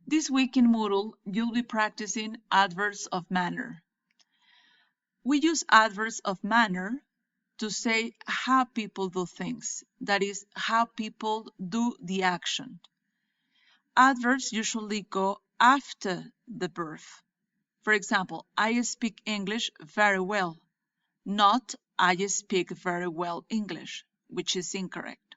This week in Moodle, you'll be practicing adverbs of manner. We use adverbs of manner to say how people do things, that is, how people do the action. Adverbs usually go after the verb. For example, I speak English very well, not I speak very well English, which is incorrect.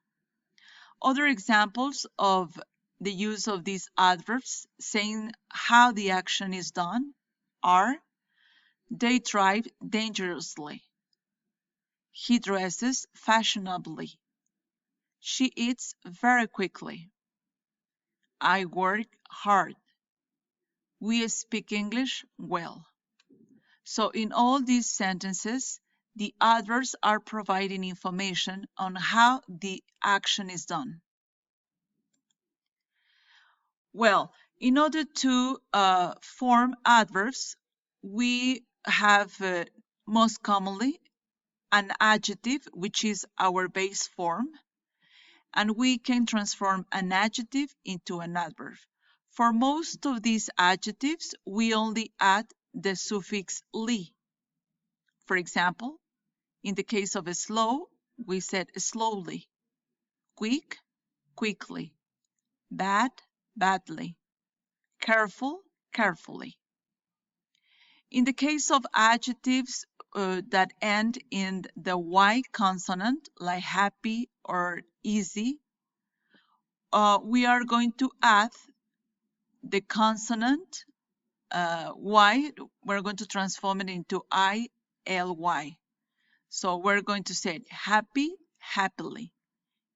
Other examples of the use of these adverbs saying how the action is done are: they drive dangerously, he dresses fashionably, she eats very quickly, I work hard, we speak English well. So in all these sentences, the adverbs are providing information on how the action is done. Well, in order to form adverbs, we have most commonly an adjective, which is our base form, and we can transform an adjective into an adverb. For most of these adjectives, we only add the suffix "ly". For example, in the case of slow, we said slowly, quick, quickly, bad, badly, careful, carefully. In the case of adjectives that end in the Y consonant, like happy or easy, we are going to add the consonant Y. We're going to transform it into ILY. So we're going to say happy, happily,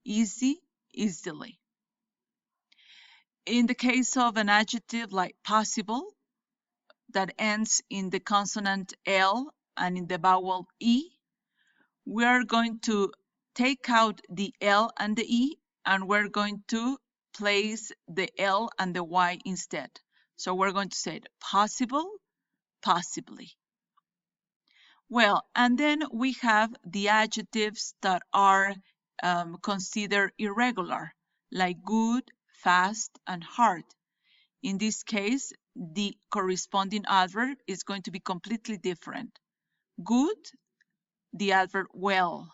easy, easily. In the case of an adjective like possible, that ends in the consonant L and in the vowel E, we are going to take out the L and the E, and we're going to place the L and the Y instead. So we're going to say it possible, possibly. Well, and then we have the adjectives that are considered irregular, like good, fast, and hard. In this case, the corresponding adverb is going to be completely different. Good, the adverb well.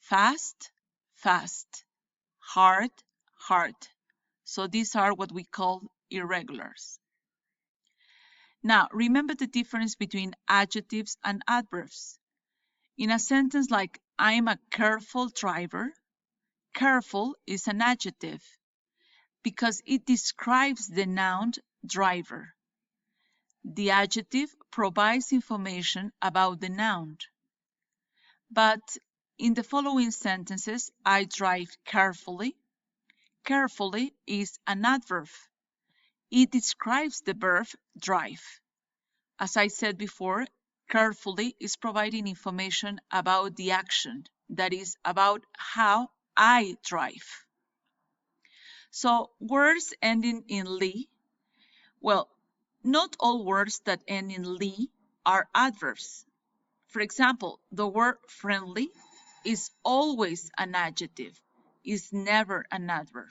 Fast, fast. Hard, hard. So these are what we call irregulars. Now, remember the difference between adjectives and adverbs. In a sentence like, I'm a careful driver, careful is an adjective because it describes the noun driver. The adjective provides information about the noun. But in the following sentences, I drive carefully. Carefully is an adverb. It describes the verb drive. As I said before, carefully is providing information about the action, that is, about how I drive. So words ending in ly, well, not all words that end in ly are adverbs. For example, the word friendly is always an adjective, is never an adverb.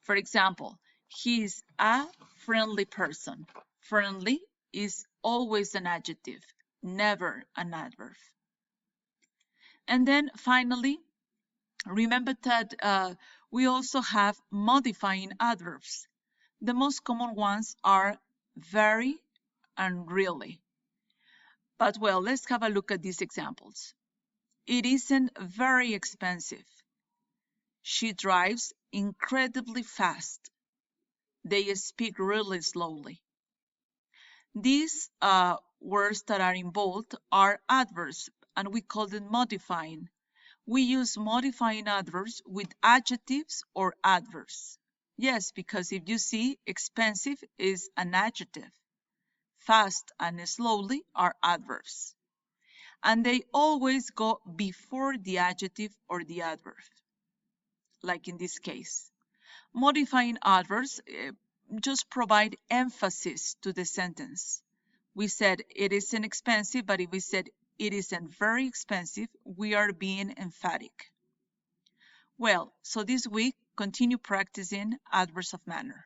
For example, he is a friendly person. Friendly is always an adjective, never an adverb. And then finally, remember that we also have modifying adverbs. The most common ones are very and really. But well, let's have a look at these examples. It isn't very expensive. She drives incredibly fast. They speak really slowly. These words that are in bold are adverbs, and we call them modifying. We use modifying adverbs with adjectives or adverbs. Yes, because if you see, expensive is an adjective. Fast and slowly are adverbs. And they always go before the adjective or the adverb, like in this case. Modifying adverbs just provide emphasis to the sentence. We said it isn't expensive, but if we said it isn't very expensive, we are being emphatic. Well, so this week, continue practicing adverbs of manner.